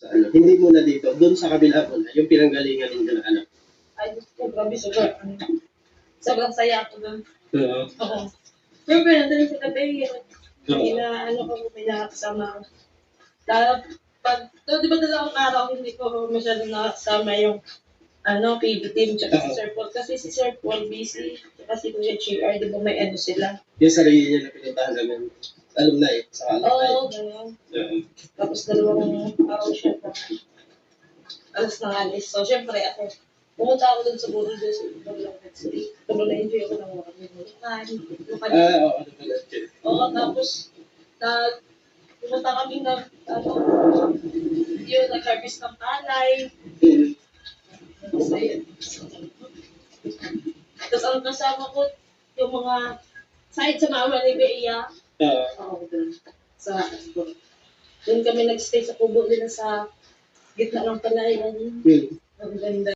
Ano, hindi muna dito, doon sa kabila muna, yung pinanggalingan ninyo na anak. Ay, grabe, sobrang saya ako doon. Oo. Oo. Siyempre, nandun sa tabi, ano ko, may nakakasama ko. Dahil, di ba dalawang araw, hindi ko masyadong nakasama yung PB team, tsaka si Sir Paul. Kasi si Sir Paul busy, tsaka si Kuya GR, di ba may ano sila? Yung sa reunion na pinuntahan namin, alumni, sa alumni. Oo, gano'n. Tapos dalawang araw siya pa. Alas na alis. So, syempre ako, pumunta ako dun sa Burol doon sa Burol City. Sobrang na-enjoy ako ng mga minutan. Oo, ano pala. Oo, tapos, pumunta kami nag-harvest ng palay. Masaya. Tapos ang kasama ko, yung mga side sa mama ni Bea. Oo, doon. Doon kami nag-stay sa kubo nila sa gitna ng palayan. Ang ganda.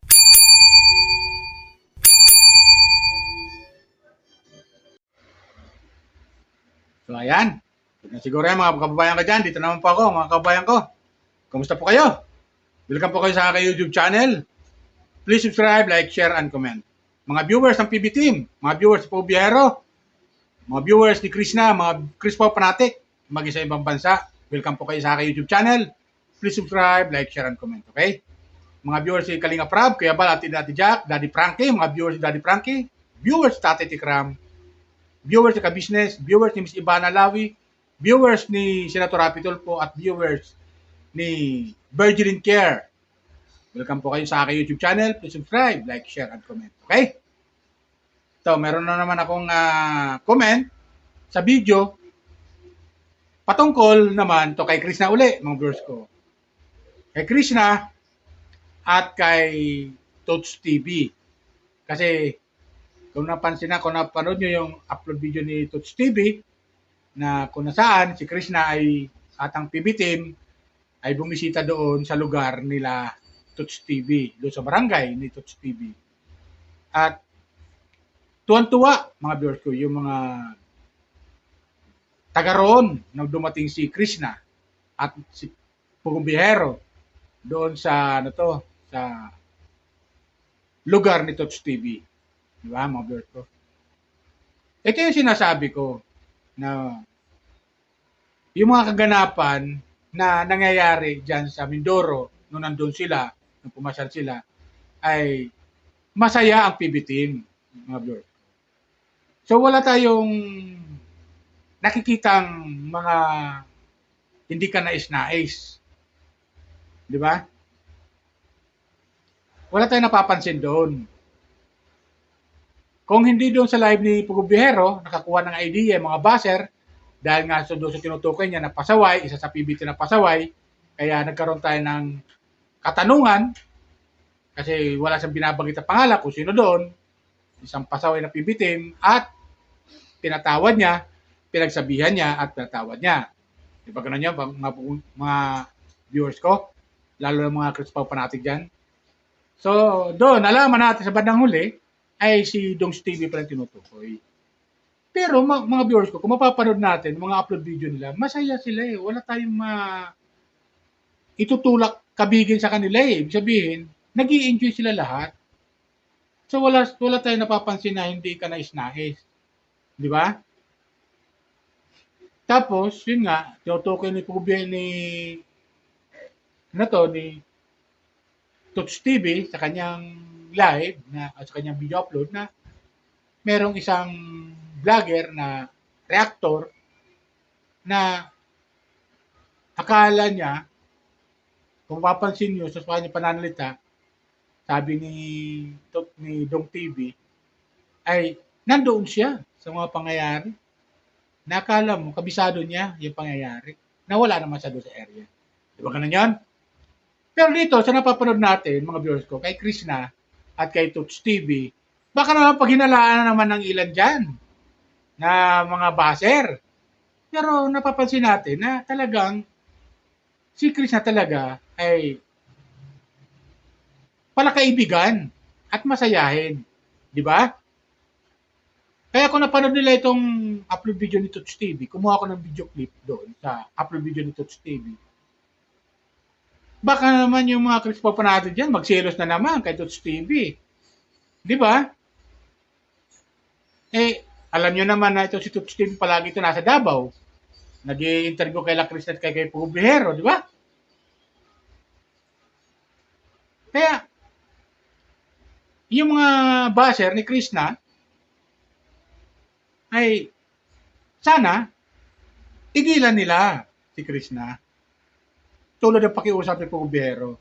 So ayan, siguro yan mga kababayan ka dyan, dito naman po ako mga kababayan ko. Kumusta po kayo? Welcome po kayo sa aking YouTube channel. Please subscribe, like, share, and comment. Mga viewers ng PB Team, mga viewers ni Pobiyero, mga viewers ni Krishna, mga Chris Pao Fanatic, mag-isa ibang bansa, welcome po kayo sa aking YouTube channel. Please subscribe, like, share, and comment, okay? Mga viewers si Kalinga Prab, Kuya Bal, Ate Jack, Daddy Frankie, mga viewers ni Daddy Frankie, viewers ni Tate Tikram, viewers ni Ka-Business, viewers ni Miss Ivana Lawi, viewers ni Senator Rapi Tulfo, at viewers ni Virgin Care. Welcome po kayo sa aking YouTube channel. Please subscribe, like, share, and comment. Okay? So, meron na naman akong comment sa video patungkol naman to kay Krishna uli, mga viewers ko. Kay Krishna at kay Tots TV. Kasi kung napansin na, kung napanood nyo yung upload video ni Tots TV, na kung nasaan si Krishna ay atang PB Team ay bumisita doon sa lugar nila Tots TV, doon sa barangay ni Tots TV. At tuwan-tuwa, mga viewers ko, yung mga taga roon nang dumating si Krishna at si Pugumbihero doon sa sa lugar ni Tots TV. Di ba, mga viewers ko? Ito yung sinasabi ko na yung mga kaganapan na nangyayari dyan sa Mindoro nung nandun sila, nung pumasyal sila, ay masaya ang PB Team, mga viewers. So wala tayong nakikitang mga hindi ka nais-nais. Di ba? Wala tayong napapansin doon. Kung hindi doon sa live ni Pugumbihero, nakakuha ng idea, mga baser, dahil nga doon sa tinutukoy niya na pasaway, isa sa PBT na pasaway, kaya nagkaroon tayo ng katanungan, kasi wala siyang binabanggit na pangalan kung sino doon, isang pasaway na PB Team, at pinatawad niya, pinagsabihan niya, at pinatawad niya. Di ba ganun yan, mga viewers ko, lalo na mga Chris Pao Fanatic dyan. So, doon, alaman natin sa bandang huli, ay si Dongs TV pala tinutukoy. Pero mga viewers ko, kung mapapanood natin, mga upload video nila, masaya sila eh. Wala tayong itutulak kabigin sa kanila eh. Ibig sabihin, nag-i-enjoy sila lahat. So wala tayong napapansin na hindi ka nais-nais. Di ba? Tapos, yun nga, tinutukoy ni Pugumbihero ni Tots TV sa kanyang live at sa kanyang video upload na merong isang vlogger na reactor na akala niya, kung mapapansin nyo sa kanyang pananalita, sabi ni Dong TV, ay nandoon siya sa mga pangyayari. Nakala mo, kabisado niya yung pangyayari. Nawala naman siya doon sa area. Di ba ganun yan? Pero dito, sa napapanood natin, mga viewers ko, kay Krishna at kay Tots TV, baka naman paghinalaan na naman ng ilan dyan na mga baser. Pero napapansin natin na talagang si Krishna talaga ay palakaibigan at masayahin. Di ba? Kaya kung napanood nila itong upload video ni Tots TV, kumuha ko ng video clip doon sa upload video ni Tots TV. Baka naman yung mga Crispo pa natin dyan, magselos na naman kay Tots TV. Di ba? Alam nyo naman na ito si Tots TV palagi ito nasa Davao. Nag-i-interview kay La Cris at kay Pubihero, di ba? Kaya, yung mga basher ni Krishna, ay sana tigilan nila si Krishna. Tulad ng pakiusap ni Pubihero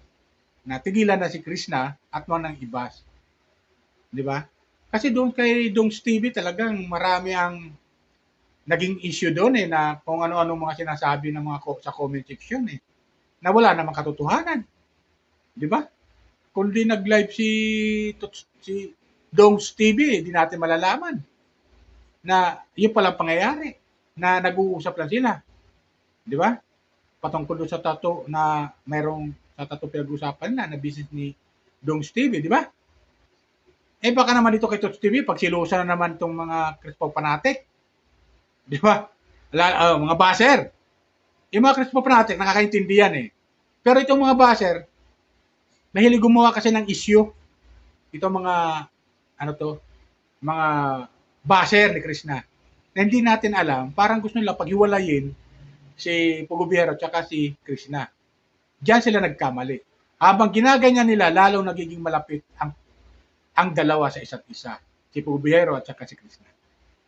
na tigilan na si Krishna at mga ng ibas. Di ba? Kasi doon kay Dongs TV talagang marami ang naging issue doon na kung ano-ano mga sinasabi ng mga sa comment section na wala namang katotohanan. Di ba? Kung di nag-live si Dongs TV, di natin malalaman na yun palang pangyayari, na nag-uusap lang sila. Di ba? Patungkol doon sa tato na mayroong sa tato pinag-usapan na business ni Dongs TV, di ba? Baka naman dito kay Tots TV, pagsilusan na naman itong mga Crispo fanatic. Di ba? Mga basher. Yung mga Crispo fanatic, nakakaintindi yan Pero itong mga basher, mahilig gumawa kasi ng issue. Itong mga, mga basher ni Krishna. Na hindi natin alam, parang gusto nila paghiwalayin si Pugubiyero at si Krishna. Diyan sila nagkamali. Habang ginaganyan nila, lalong nagiging malapit ang dalawa sa isa't isa. Si Pugubiyero at si Krishna.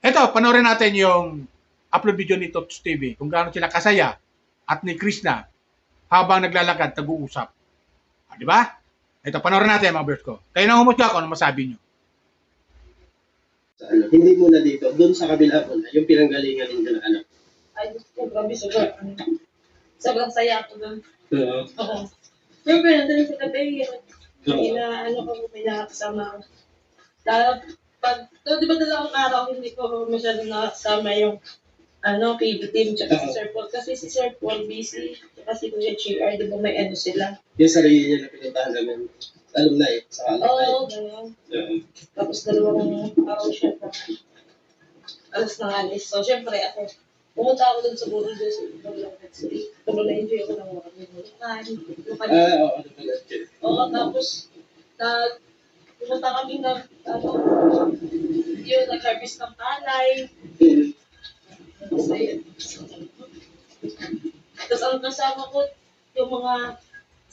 Ito, panoorin natin yung upload video ni Tots TV kung gaano sila kasaya at ni Krishna habang naglalakad, tag-uusap. Di ba? Ito, panoorin natin mga viewers ko. Kayo na humusga kung ano masabi nyo. Hindi muna dito, doon sa kabila po na, yung pinanggalingan ninyo na anak. Ay, grabe, sobrang saya ako doon. Oo. Siyempre, nandun sa tabi, may nakakasama ako. Di ba dalawang araw, hindi ko masyado nakasama yung PB team, tsaka si Sir Paul. Kasi si Sir Paul busy, tsaka si Kuya GR, di ba may sila? Yung sarili niya na pinuntahan namin, alumni, sa alumni. Oo, gano'n. Tapos dalawang araw siya na alas ng alis. So, syempre, ako, pumunta ako dun sa Buro doon sa Ibang City. Pero na-enjoy ako ng mga minutan. Oo, tapos, pumunta kami na, yun, nag-harvest ng palay. Tapos, ayun. Tapos, ang kasama ko, yung mga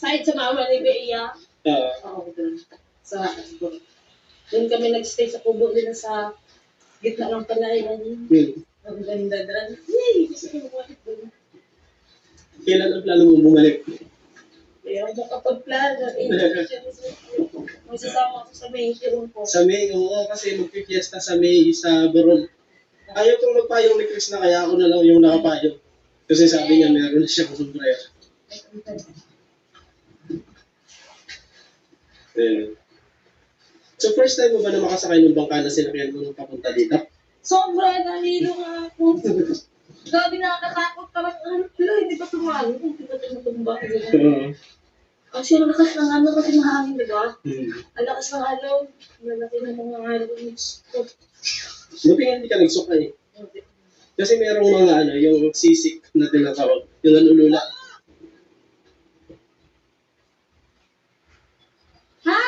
side sa mama ni Bea. Oo, doon. Doon kami nag-stay sa kubo din sa gitna ng palayan. Ang ganda doon. Yay! Gusto ko bumalik doon. Kailan ang plano mo bumalik? Kaya makapag-plano. Masasama ako sa May room ko. Sa May, oo, kasi magpipiesta sa May sa Barol. Ayaw kong magpayong ni Chris na kaya ako na lang yung nakapayong. Kasi sabi niya meron na siya sombrero. So first time mo ba na makasakay ng bangka na sinakyan mo nung papunta dito? Sobra, nalilo nga ako. Grabe, nakakatakot ka lang. Hindi pa tumalo. Hindi pa tumutumba. Kasi ang lakas ng kasi mahangin, di ba? Ang lakas ng malaki ng mga alon. Buti nga hindi ka nagsukay. Kasi merong mga yung sisik na tinatawag, yung nalulula. Ha?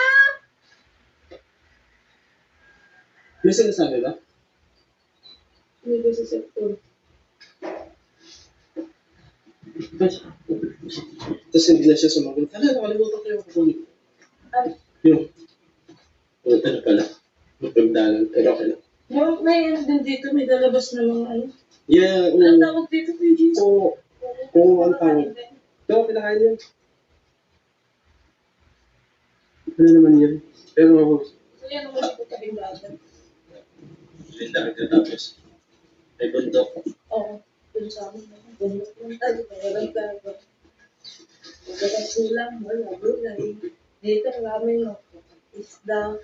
May sinasabi ba? Hindi ko sa cellphone. Tapos hindi na siya sumagot. Nakalimutan ko yung kukunin. Yung, na pala. Magpagdalan. Pero okay lang. May din dito, may dalabas na mga Yeah. Ang tawag dito, Pidgey? Kung ang tawag. Pero kinakain yun. Ano naman yun? Pero, So yan naman dito kaming bagan. Linda tapos may bundok. Oo. Dun sa amin. Bundok lang tayo. Mayroon tayo. Magkakasulang. Wala. Gulay. Dito namin isda.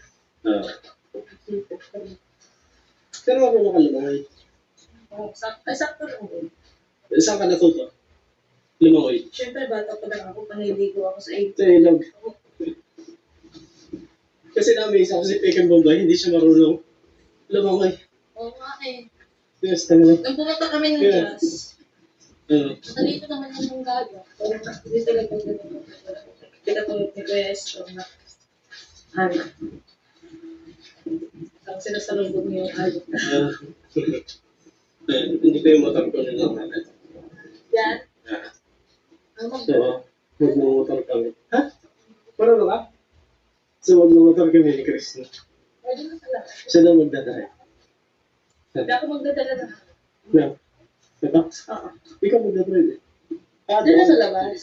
Pero ako nakalumay. Sakto lang din. Saan ka natuto? Lumangoy. Siyempre, bata pa lang ako. Paniligo ako sa 8. Ito lang. Kasi namin isa ko si Pekan Bombay, hindi siya marunong lumangoy. Oo nga eh. Yes, talaga. Nung pumunta kami ng jazz, Nalito naman yung gaga. Pero hindi talaga pinatulog ni Kuya Estro na ano. Ang sinasalubog niyo yung ano. Hindi ko yung motor ko nila naman. Yan. Ano So, magmumotor kami. Ha? Parang ba? So, magmumotor kami ni Chris. Pwede na pala. Siya na magdadrive. Hindi ako magdadala na. Na? Ito? Oo. Ikaw magdadrive eh. Doon na sa labas.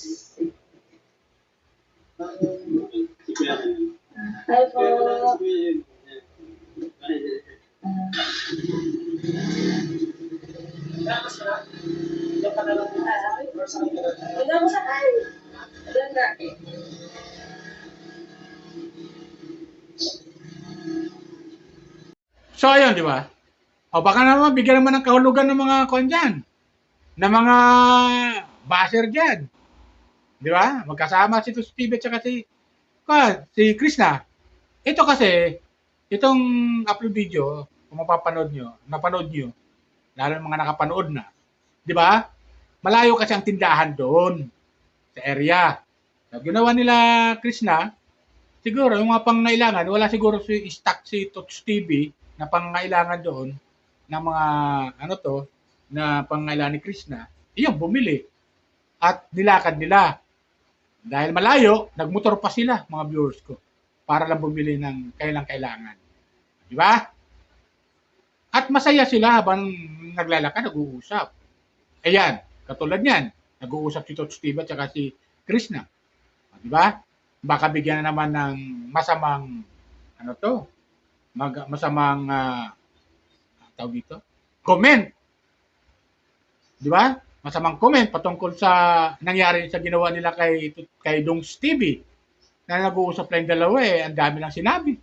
Hi po. Wala mo sakay. Wala na. So, ayun, di ba? O baka naman, bigyan naman ng kahulugan ng mga kon dyan. Ng mga baser dyan. Di ba? Magkasama si Steve at saka si Krishna. Ito kasi, itong upload video, kung mapapanood nyo, napanood nyo, lalo ng mga nakapanood na. Di ba? Malayo kasi ang tindahan doon sa area. So, ginawa nila Krishna, siguro yung mga pangangailangan, wala siguro si stock si Tots TV na pangangailangan doon ng mga ano to, na pangangailangan ni Krishna. Iyon, bumili. At nilakad nila. Dahil malayo, nagmotor pa sila, mga viewers ko, para lang bumili ng kailang kailangan. Di ba? At masaya sila habang naglalakad, nag-uusap. Ayan, katulad niyan, nag-uusap si Tots TV at saka si Krishna. Di ba? Baka bigyan na naman ng masamang ano to? Masamang tawag dito? Comment. Di ba? Masamang comment patungkol sa nangyari sa ginawa nila kay Dongs TV. Na nag-uusap lang yung dalawa eh, ang dami lang sinabi.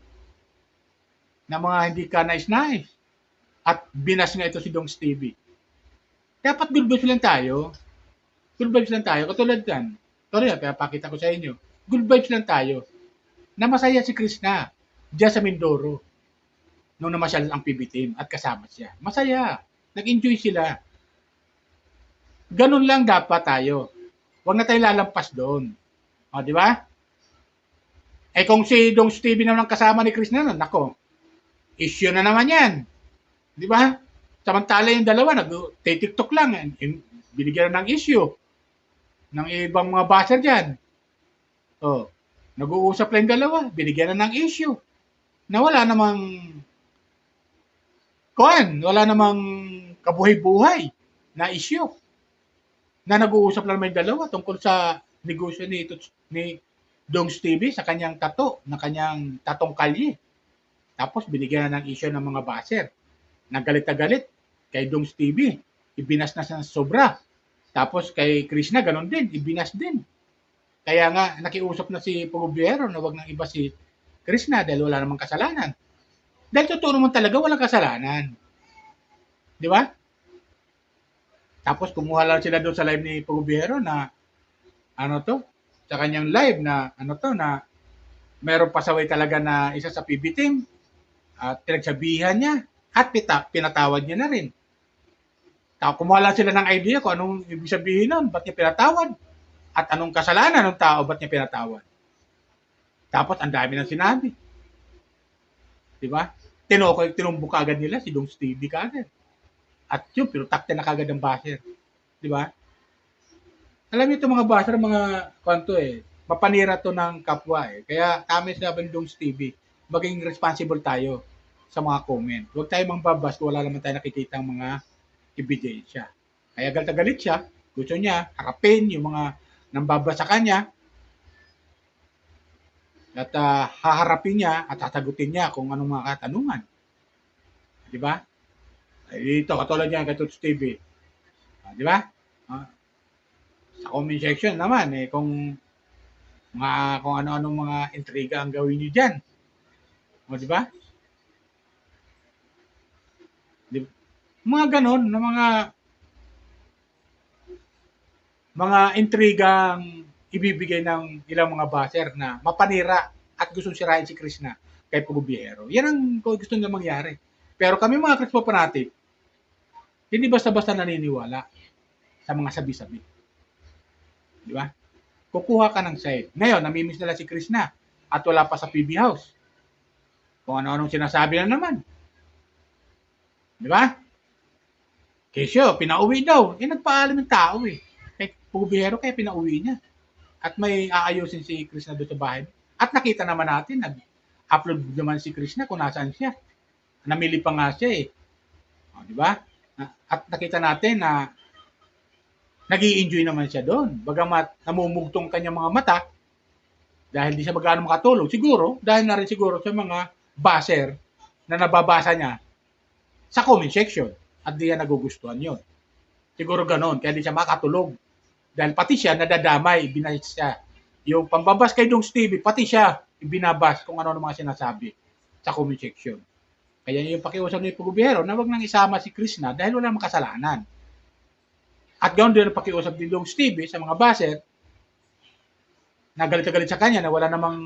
Na mga hindi ka nais-nais. At binas nga ito si Dongs TV. Dapat good vibes lang tayo. Good vibes lang tayo. Katulad yan. Sorry, kaya pakita ko sa inyo. Good vibes lang tayo. Na masaya si Krishna diyan sa Mindoro. Nung namasyal ang PB team at kasama siya. Masaya. Nag-enjoy sila. Ganun lang dapat tayo. Huwag na tayo lalampas doon. O, di ba? Eh kung si Dongs TV naman kasama ni Krishna, nako, issue na naman yan. Di ba? Samantala yung dalawa, nag-tiktok lang. Binigyan ng issue ng ibang mga baser dyan. O, nag-uusap lang yung dalawa, binigyan na ng issue. Na wala namang wala namang kabuhay-buhay na issue. Na nag-uusap lang may dalawa tungkol sa negosyo ni Dongs TV sa kanyang tato, na kanyang tatong kalye. Tapos binigyan na ng issue ng mga baser. Nagalit na galit kay Dongs TV. Ibinas na sa sobra. Tapos kay Krishna, ganun din. Ibinas din. Kaya nga, nakiusap na si Pugobiero na wag nang iba si Krishna dahil wala namang kasalanan. Dahil totoo naman talaga, walang kasalanan. Di ba? Tapos kumuha lang sila doon sa live ni Pugobiero na sa kanyang live na na mayroong pasaway talaga na isa sa PB team at pinagsabihan niya at pinatawad niya na rin. Tapos kumuha lang sila ng idea kung anong ibig sabihin nun, ba't niya pinatawad at anong kasalanan ng tao, ba't niya pinatawad. Tapos ang dami nang sinabi. Di ba? Tinumbok agad nila si Dongs TV kagad. At yun, pinutakte na kagad ang baser. Di ba? Alam niyo ito mga baser, mga kwanto mapanira to ng kapwa Kaya kami sinabi ng Dongs TV, maging responsible tayo sa mga comment. Huwag tayo mangbabas kung wala naman tayo nakikita ang mga ebidensya. Kaya galit siya, gusto niya harapin yung mga nambabas sa kanya at haharapin niya at sasagutin niya kung anong mga katanungan. Di ba? Ito, katulad yan kay Tots TV. Di ba? Sa comment section naman, kung ano-anong mga intriga ang gawin niyo dyan. O, di ba? Mga ganon, na mga intrigang ibibigay ng ilang mga baser na mapanira at gustong sirain si Krishna kay Pugobiero. Yan ang gusto nila mangyari. Pero kami mga Krispo fanatic, hindi basta-basta naniniwala sa mga sabi-sabi. Di ba? Kukuha ka ng side. Ngayon, namimiss nila si Krishna at wala pa sa PB House. Kung ano-anong sinasabi na naman. Di ba? Kesyo, pinauwi daw. Nagpaalam ng tao eh. Kay Pugubihero, kaya pinauwi niya. At may aayusin si Krishna doon sa bahay. At nakita naman natin, nag-upload naman si Krishna kung nasaan siya. Namili pa nga siya eh. O, di ba? At nakita natin na nag-i-enjoy naman siya doon. Bagamat namumugtong kanyang mga mata, dahil di siya magkano makatulog, siguro, dahil na rin siguro sa mga baser na nababasa niya sa comment section. At di niya nagugustuhan yun. Siguro ganon, kaya di siya makatulog. Dahil pati siya nadadamay, binahit siya. Yung pambabas kay Dong Stevie, pati siya ibinabas kung ano mga sinasabi sa comment section. Kaya yung pakiusap ni Pugubihero na wag nang isama si Krishna dahil wala namang kasalanan. At ganoon din ang pakiusap ni Dong Stevie sa mga baser na galit sa kanya na wala namang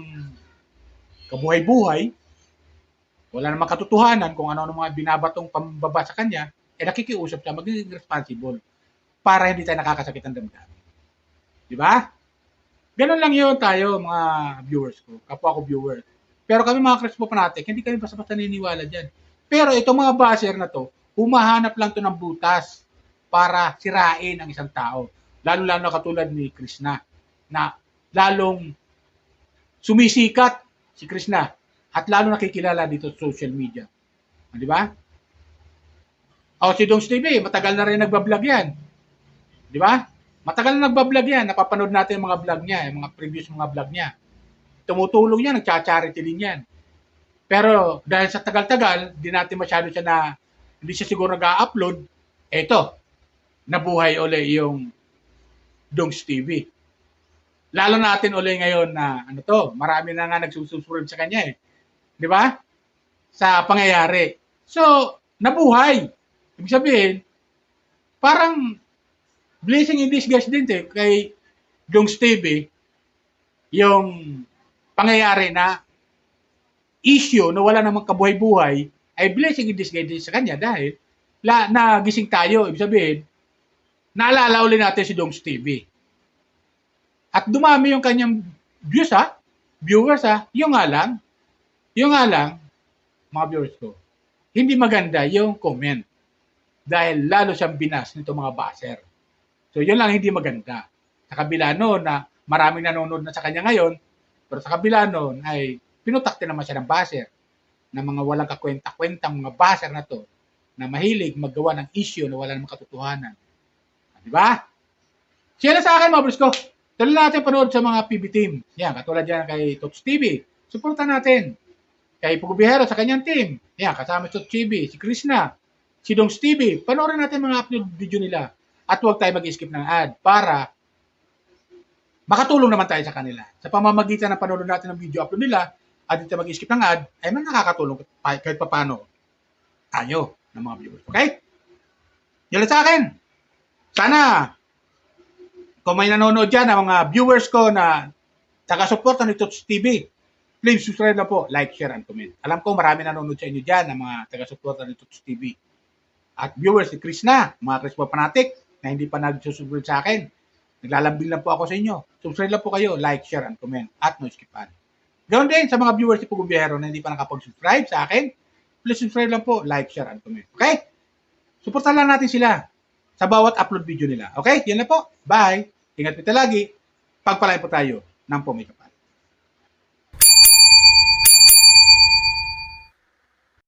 kabuhay-buhay, wala namang katotohanan kung ano mga binabatong pambaba sa kanya, nakikiusap siya, maging responsible para hindi tayo nakakasakit ng damdamin. Di ba? Ganun lang yun tayo, mga viewers ko. Kapwa ko viewers. Pero kami mga Crispo fanatic, hindi kami basta-basta naniniwala dyan. Pero itong mga baser na to, humahanap lang to ng butas para sirain ang isang tao. Lalo-lalo katulad ni Krishna, na lalong sumisikat si Krishna at lalo nakikilala dito sa social media. Di ba? O si Dong Stevie, matagal na rin nagbablog yan. Di ba? Matagal na nagbablog yan. Napapanood natin yung mga vlog niya, yung mga previous mga vlog niya. Tumutulong yan, nagcha-charity din yan. Pero dahil sa tagal-tagal, di natin masyado siya na, hindi siya siguro nag-upload, eto, nabuhay uli yung Dong Stevie. Lalo natin uli ngayon na, marami na nga nagsusunod sa kanya eh. Di ba? Sa pangyayari. So, nabuhay. Ibig sabihin, parang blessing in disguise din kay Dong Stevie yung pangyayari na issue na wala namang kabuhay-buhay ay blessing in disguise din sa kanya dahil nagising tayo. Ibig sabihin, naalala ulit natin si Dong Stevie. At dumami yung kanyang viewers yung nga lang, mga viewers ko, hindi maganda yung comment. Dahil lalo siyang binas nito mga baser. So, yun lang hindi maganda. Sa kabila noon na maraming nanonood na sa kanya ngayon, pero sa kabila noon ay pinutakte naman siya ng baser na mga walang kakwenta-kwentang mga baser na to na mahilig maggawa ng issue na wala namang katotohanan. Di ba? Share na sa akin mga bros ko. Tuloy natin panood sa mga PB team. Yan, katulad yan kay Tots TV. Suportan natin. Kay Pugubihero sa kanyang team. Yan, kasama si Tots TV, si Krishna, si Dong Stevie. Panoorin natin mga upload video nila. At huwag tayo mag-skip ng ad para makatulong naman tayo sa kanila. Sa pamamagitan ng panonood natin ng video upload nila at hindi tayo mag-skip ng ad, ay man nakakatulong kahit papano tayo ng mga viewers. Okay? Yan sa akin. Sana kung may nanonood dyan ng mga viewers ko na taga-suporta ni Tots TV, please subscribe lang po, like, share, and comment. Alam ko marami nanonood sa inyo dyan ng mga taga-suporta ni Tots TV. At viewers ni Krishna, mga Crispo fanatic, na hindi pa nagsusubscribe sa akin, naglalambing lang po ako sa inyo. Subscribe lang po kayo, like, share, and comment, at no skip ad. Ganoon din sa mga viewers ni Pugubihero na hindi pa nakapag-subscribe sa akin, please subscribe lang po, like, share, and comment. Okay? Suportahan lang natin sila sa bawat upload video nila. Okay? Yan lang po. Bye! Ingat po lagi. Pagpalain po tayo ng pumikap.